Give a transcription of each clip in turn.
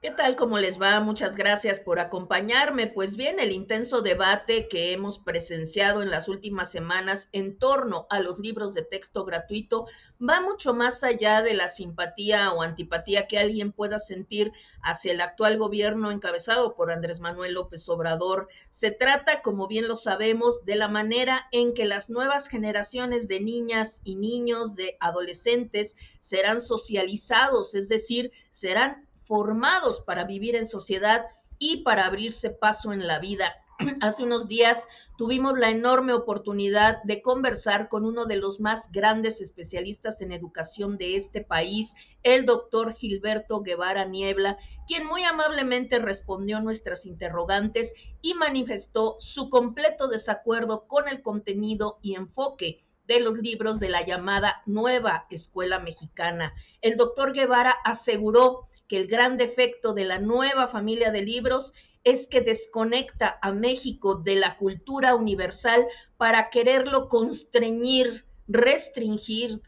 ¿Qué tal? ¿Cómo les va? Muchas gracias por acompañarme. Pues bien, el intenso debate que hemos presenciado en las últimas semanas en torno a los libros de texto gratuito va mucho más allá de la simpatía o antipatía que alguien pueda sentir hacia el actual gobierno encabezado por Andrés Manuel López Obrador. Se trata, como bien lo sabemos, de la manera en que las nuevas generaciones de niñas y niños, de adolescentes, serán socializados, es decir, serán formados para vivir en sociedad y para abrirse paso en la vida. Hace unos días tuvimos la enorme oportunidad de conversar con uno de los más grandes especialistas en educación de este país, el doctor Gilberto Guevara Niebla, quien muy amablemente respondió nuestras interrogantes y manifestó su completo desacuerdo con el contenido y enfoque de los libros de la llamada Nueva Escuela Mexicana. El doctor Guevara aseguró que el gran defecto de la nueva familia de libros es que desconecta a México de la cultura universal para quererlo constreñir, restringir,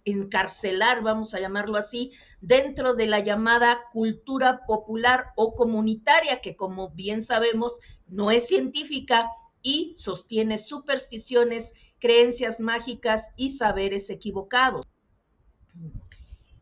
encarcelar, vamos a llamarlo así, dentro de la llamada cultura popular o comunitaria, que como bien sabemos no es científica y sostiene supersticiones, creencias mágicas y saberes equivocados.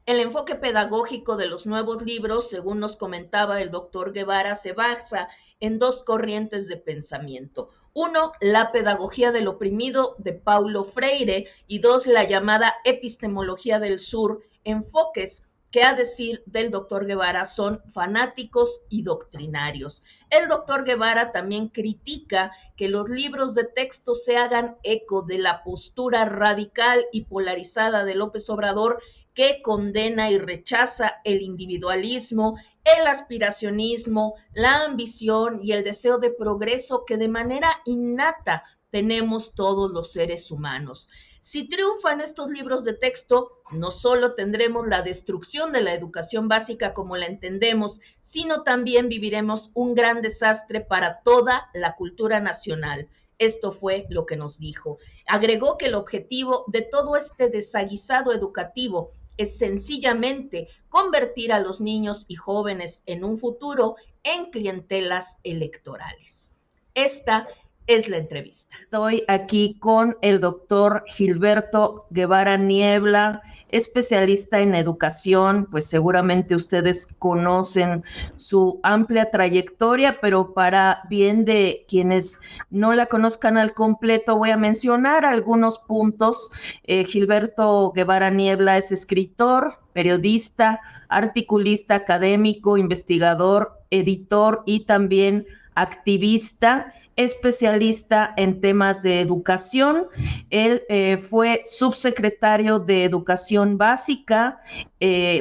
El enfoque pedagógico de los nuevos libros, según nos comentaba el doctor Guevara, se basa en dos corrientes de pensamiento. Uno, la pedagogía del oprimido de Paulo Freire, y dos, la llamada epistemología del sur, enfoques que a decir del doctor Guevara son fanáticos y doctrinarios. El doctor Guevara también critica que los libros de texto se hagan eco de la postura radical y polarizada de López Obrador, que condena y rechaza el individualismo, el aspiracionismo, la ambición y el deseo de progreso que de manera innata tenemos todos los seres humanos. Si triunfan estos libros de texto, no solo tendremos la destrucción de la educación básica como la entendemos, sino también viviremos un gran desastre para toda la cultura nacional. Esto fue lo que nos dijo. Agregó que el objetivo de todo este desaguisado educativo es sencillamente convertir a los niños y jóvenes en un futuro en clientelas electorales. Esta es la entrevista. Estoy aquí con el doctor Gilberto Guevara Niebla, especialista en educación. Pues seguramente ustedes conocen su amplia trayectoria, pero para bien de quienes no la conozcan al completo, voy a mencionar algunos puntos. Gilberto Guevara Niebla es escritor, periodista, articulista académico, investigador, editor y también activista, especialista en temas de educación. Él fue subsecretario de Educación Básica,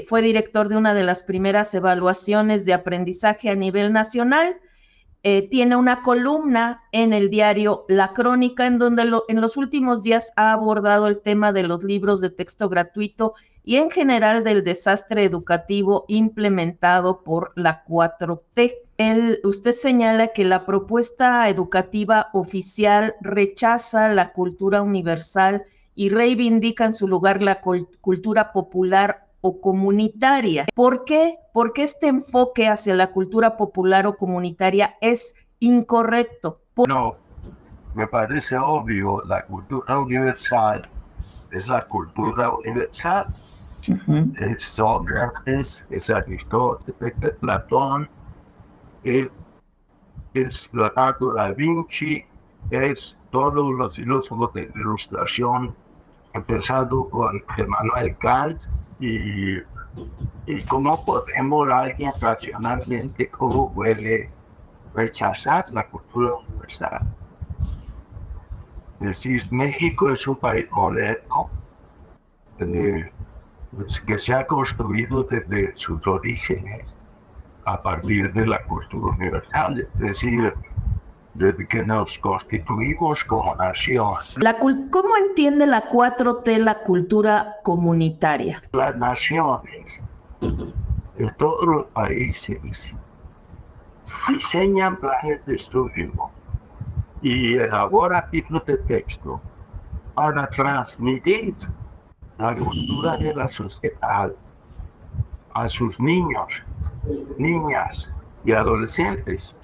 fue director de una de las primeras evaluaciones de aprendizaje a nivel nacional. Tiene una columna en el diario La Crónica, en donde en los últimos días ha abordado el tema de los libros de texto gratuito y en general del desastre educativo implementado por la 4T. Usted señala que la propuesta educativa oficial rechaza la cultura universal y reivindica en su lugar la cultura popular o comunitaria. ¿Por qué? Porque este enfoque hacia la cultura popular o comunitaria es incorrecto. No, me parece obvio, la cultura universal es la cultura universal. Es Sócrates, es Aristóteles, es Platón, es Leonardo da Vinci, es todos los filósofos de la Ilustración, empezando con Immanuel Kant, y cómo podemos alguien racionalmente, cómo puede rechazar la cultura universal. Es decir, México es un país moderno, que se ha construido desde sus orígenes a partir de la cultura universal, es decir, desde que nos constituimos como nación. ¿Cómo entiende la 4T la cultura comunitaria? Las naciones de todos los países diseñan planes de estudio y elaboran libros de texto para transmitir la cultura de la sociedad a sus niños, niñas y adolescentes.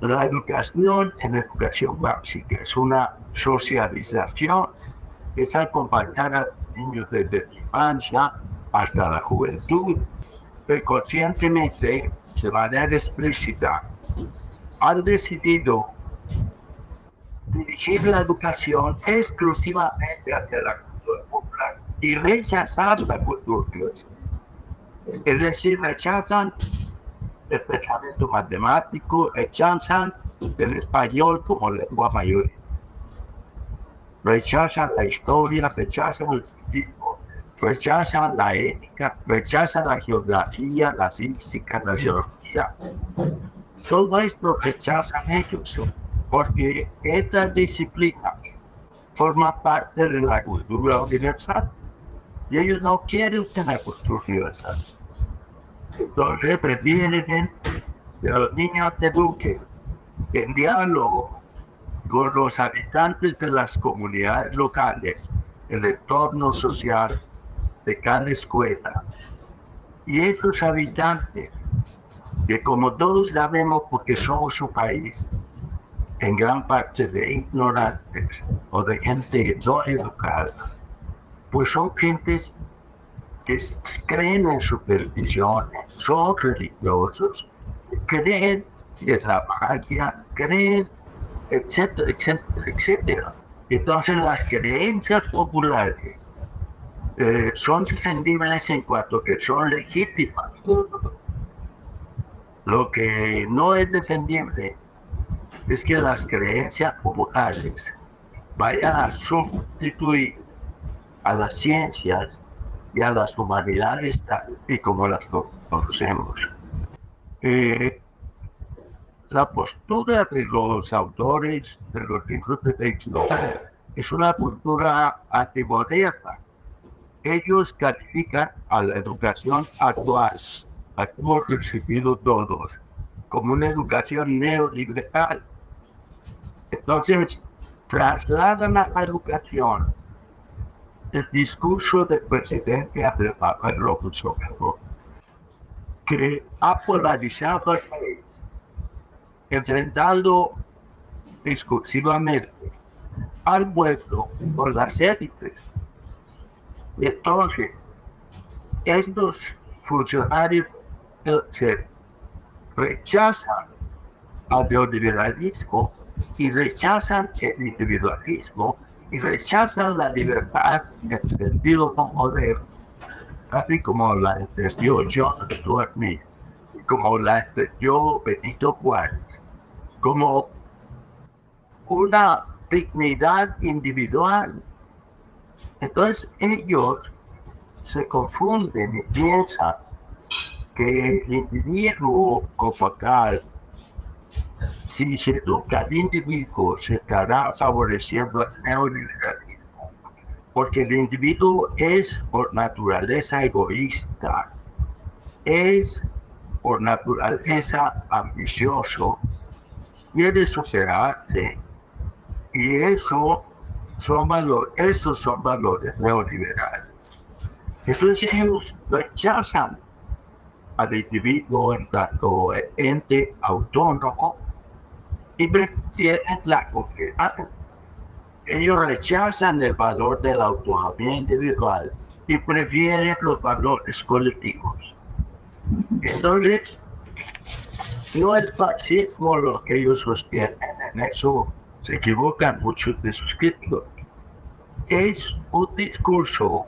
La educación en educación básica es una socialización que es acompañar a niños desde la infancia hasta la juventud, que conscientemente, de manera explícita, han decidido dirigir la educación exclusivamente hacia la cultura popular y rechazar la cultura clásica. Es decir, rechazan el pensamiento matemático, rechazan el español como lengua mayor, rechazan la historia, rechazan el civismo, rechazan la ética, rechazan la geografía, la física, la geología. Todo esto rechazan ellos, porque esta disciplina forma parte de la cultura universal y ellos no quieren tener cultura universal. Entonces prefieren que los niños se eduquen en diálogo con los habitantes de las comunidades locales, el entorno social de cada escuela. Y esos habitantes, que como todos sabemos porque somos un país en gran parte de ignorantes o de gente no educada, pues son gentes que creen en supersticiones, son religiosos, creen en la magia, creen, etcétera, etcétera, etcétera. Entonces las creencias populares son defendibles en cuanto que son legítimas. Lo que no es defendible es que las creencias populares vayan a sustituir a las ciencias y a las humanidades tal y como las conocemos. La postura de los autores de los libros de texto es una postura antimoderna. Ellos califican a la educación actual, la que hemos recibido todos, como una educación neoliberal. Entonces, trasladan a la educación el discurso del presidente Andrés Manuel López Obrador, que ha polarizado el país, enfrentando discursivamente al pueblo por las élites. Entonces, estos funcionarios se rechazan al neoliberalismo y rechazan el individualismo y rechazan la libertad en el sentido moderno, así como la entendió John Stuart Mill, como la entendió Benito Juárez, como una dignidad individual. Entonces ellos se confunden y piensan que el individuo como tal, si se educa al individuo, se estará favoreciendo el neoliberalismo, porque el individuo es por naturaleza egoísta, es por naturaleza ambicioso, quiere superarse, y esos son valores neoliberales. Entonces ellos rechazan al individuo en tanto ente autónomo y prefieren la comunidad. Ellos rechazan el valor de la autonomía individual y prefieren los valores colectivos. Entonces, no el fascismo lo que ellos sostienen, en eso se equivocan muchos de sus críticos. Es un discurso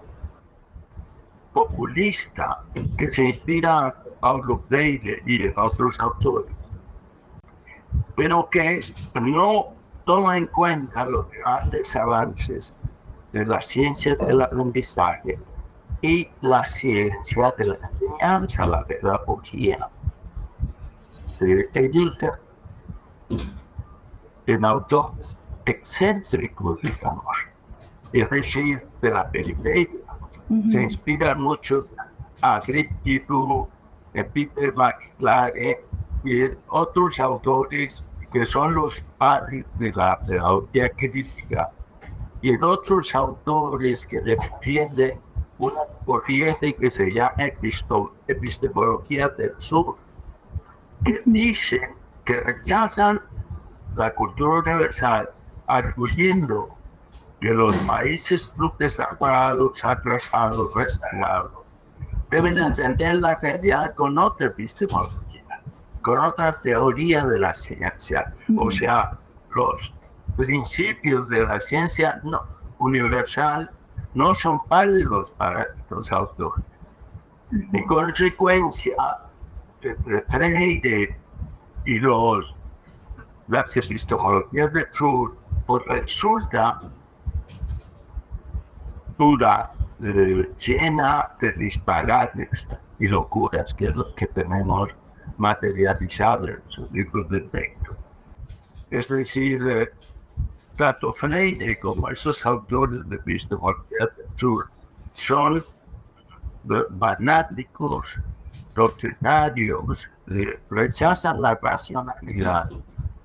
populista que se inspira a Paulo Freire y en otros autores, pero que no toma en cuenta los grandes avances de la ciencia del aprendizaje y la ciencia de la enseñanza, la pedagogía. Ellos en autores excéntricos, digamos, es decir, de la periferia. Se inspira mucho a Grititu, Peter McLaren y otros autores que son los padres de la pedagogía crítica, y en otros autores que defienden una corriente que se llama epistemología del sur, que dice que rechazan la cultura universal, arguyendo que los países subdesarrollados, atrasados, rezagados, deben entender la realidad con otra epistemología, con otra teoría de la ciencia. O sea, los principios de la ciencia universal no son válidos para los autores. En consecuencia, entre Freire y las epistemologías del sur, pues resulta dura, llena de disparates y locuras, que es lo que tenemos materializado en sus libros de texto. Es decir, tanto Freire como esos autores de epistemología del sur son fanáticos, doctrinarios, rechazan la racionalidad,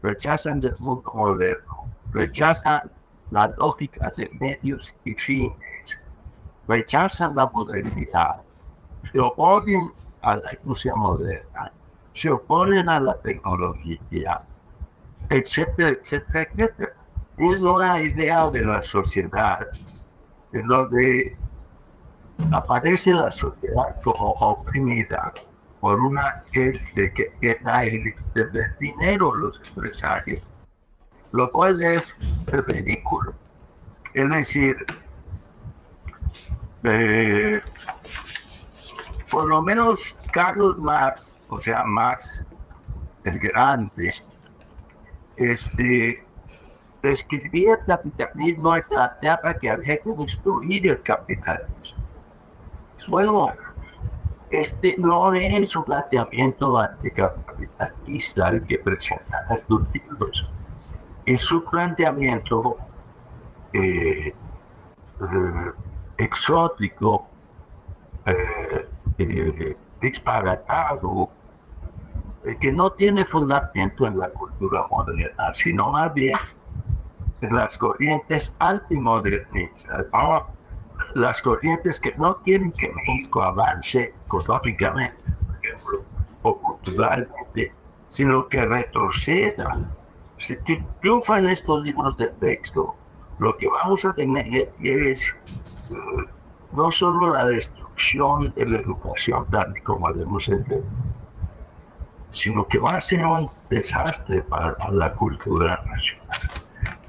rechazan el mundo moderno, rechazan la lógica de medios y fines, rechazan la modernidad, se oponen a la industria moderna, se oponen a la tecnología, etcétera, etcétera, etcétera. Es una idea de la sociedad en donde aparece la sociedad como oprimida por una gente que da el dinero los empresarios, lo cual es ridículo. Es decir, por lo menos Carlos Marx, o sea, Marx el Grande, describía el capitalismo y planteaba que había que destruir el capitalismo. Bueno, no es un planteamiento anticapitalista el que presenta estos libros. Es un planteamiento exótico, disparatado, que no tiene fundamento en la cultura moderna, sino más bien en las corrientes antimodernistas, ¿no? Las corrientes que no quieren que México avance económicamente, por ejemplo, o culturalmente, sino que retrocedan. Si triunfan estos libros de texto, lo que vamos a tener es no solo la destrucción de la educación tal y como debemos entender, sino que va a ser un desastre para la cultura nacional.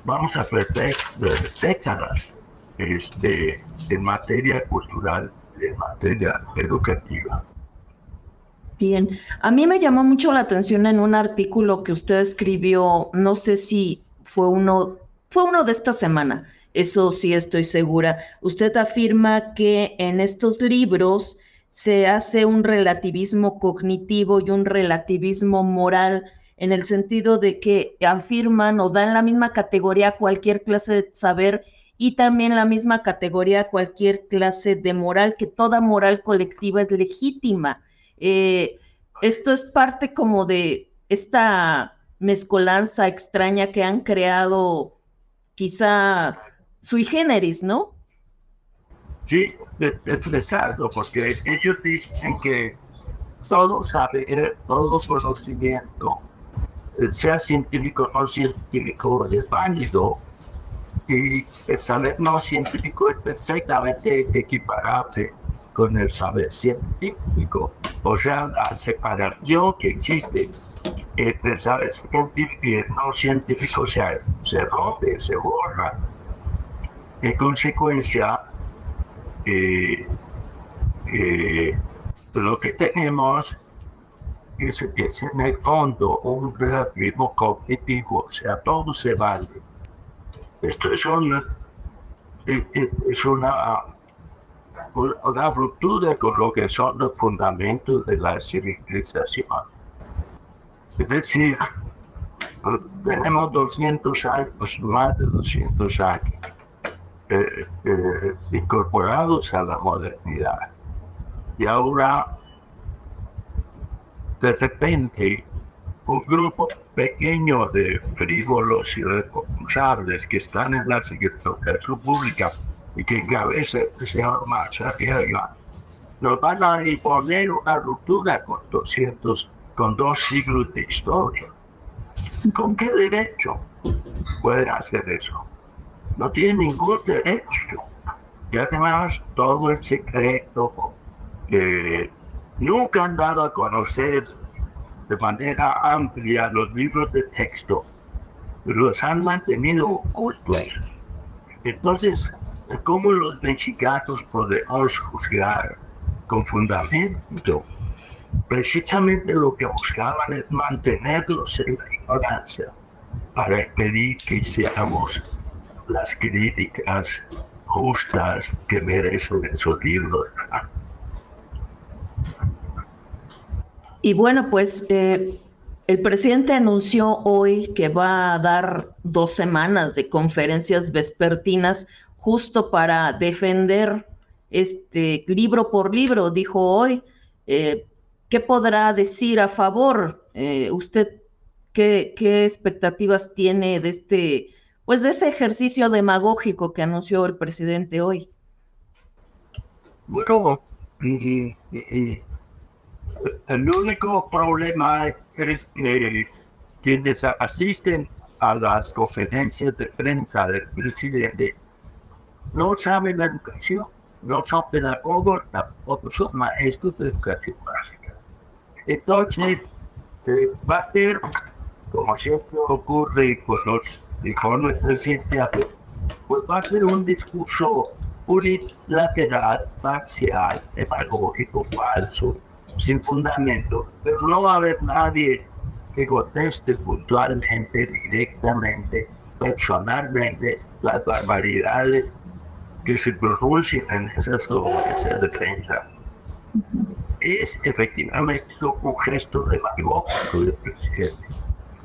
Vamos a perder décadas en materia cultural, en materia educativa. Bien, a mí me llamó mucho la atención en un artículo que usted escribió, no sé si fue uno de esta semana, eso sí estoy segura. Usted afirma que en estos libros se hace un relativismo cognitivo y un relativismo moral, en el sentido de que afirman o dan la misma categoría a cualquier clase de saber y también la misma categoría a cualquier clase de moral, que toda moral colectiva es legítima. Esto es parte como de esta mezcolanza extraña que han creado quizá sui generis, ¿no? Sí, es exacto, porque ellos dicen que todo saber, todo conocimiento, sea científico o no científico, es válido, y el saber no científico es perfectamente equiparable con el saber científico. O sea, la separación que existe entre el saber científico y el no científico se rompe, se borra. En consecuencia, lo que tenemos es en el fondo un relativismo cognitivo, o sea, todo se vale. Esto es una ruptura con lo que son los fundamentos de la civilización. Es decir, tenemos 200 años, más de 200 años, incorporados a la modernidad. Y ahora, de repente, un grupo pequeño de frívolos y responsables que están en la seguridad pública y que encabeza el señor Marzariega, nos van a imponer una ruptura con dos siglos de historia. ¿Con qué derecho pueden hacer eso? No tienen ningún derecho. Y además todo el secreto que nunca han dado a conocer de manera amplia los libros de texto, los han mantenido ocultos. Entonces, ¿cómo los mexicanos podemos juzgar con fundamento? Precisamente lo que buscaban es mantenerlos en la ignorancia para impedir que hiciéramos las críticas justas que merecen esos libros. Y bueno, pues el presidente anunció hoy que va a dar 2 semanas de conferencias vespertinas justo para defender libro por libro, dijo hoy. ¿Qué podrá decir a favor? ¿Usted qué expectativas tiene de de ese ejercicio demagógico que anunció el presidente hoy? Bueno, el único problema es que quienes asisten a las conferencias de prensa del presidente no saben la educación, no son pedagogos, tampoco son maestros de educación básica. Entonces, va a ser, como siempre ocurre con los informes presidenciales, pues va a ser un discurso unilateral, parcial, demagógico, falso, sin fundamento, pero no va a haber nadie que conteste puntualmente, directamente, personalmente, las barbaridades que se producen en esas conferencias de prensa. Es efectivamente un gesto demagógico del presidente.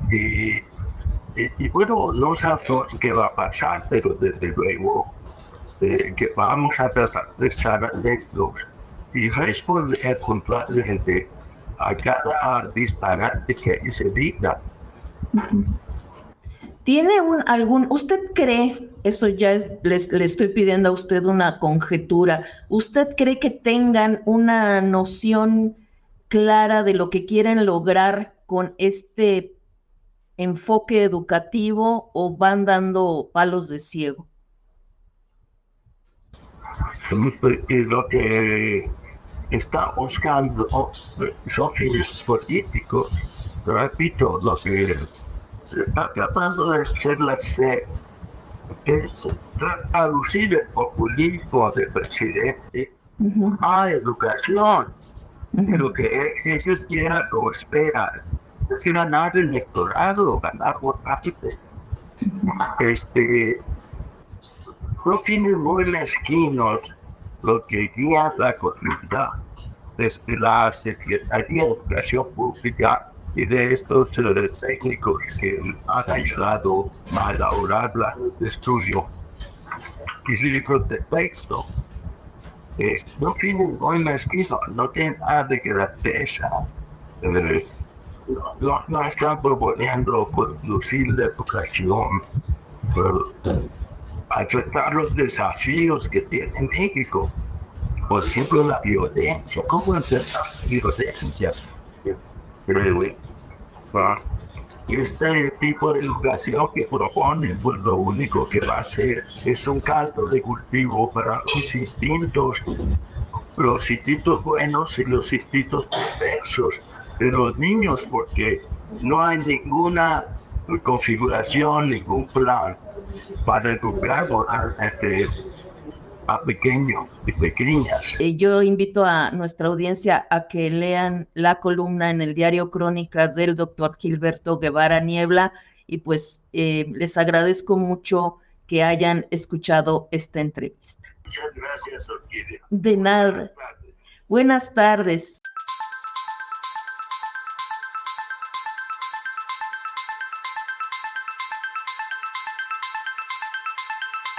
Y bueno, no sabemos qué va a pasar, pero desde luego que vamos a estar atentos y responder puntualmente a cada disparate que se diga. ¿Tiene usted cree, eso ya le estoy pidiendo a usted una conjetura, usted cree que tengan una noción clara de lo que quieren lograr con este enfoque educativo o van dando palos de ciego? Lo que está buscando son fines políticos, repito, lo que está tratando de hacer la SED es traducir el populismo del presidente a educación. Lo que ellos quieran o esperan es ganar el electorado, ganar votantes. Son fines muy mezquinos lo que guía la comunidad desde la Secretaría de Educación Pública y de estos técnicos que han ayudado a elaborar el estudio y libros de texto. Son fines muy mezquinos, no tienen nada de grandeza. No están proponiendo producir la educación, pero aceptar los desafíos que tiene México. Por ejemplo, la violencia. ¿Cómo hacer la violencia? Este tipo de educación que proponen, pues lo único que va a hacer es un caldo de cultivo para los instintos buenos y los instintos perversos de los niños, porque no hay ninguna configuración, ningún plan para educar moralmente a pequeños y pequeñas. Yo invito a nuestra audiencia a que lean la columna en el diario Crónicas del doctor Gilberto Guevara Niebla y pues les agradezco mucho que hayan escuchado esta entrevista. Muchas gracias, Orquídea. De nada. Buenas tardes.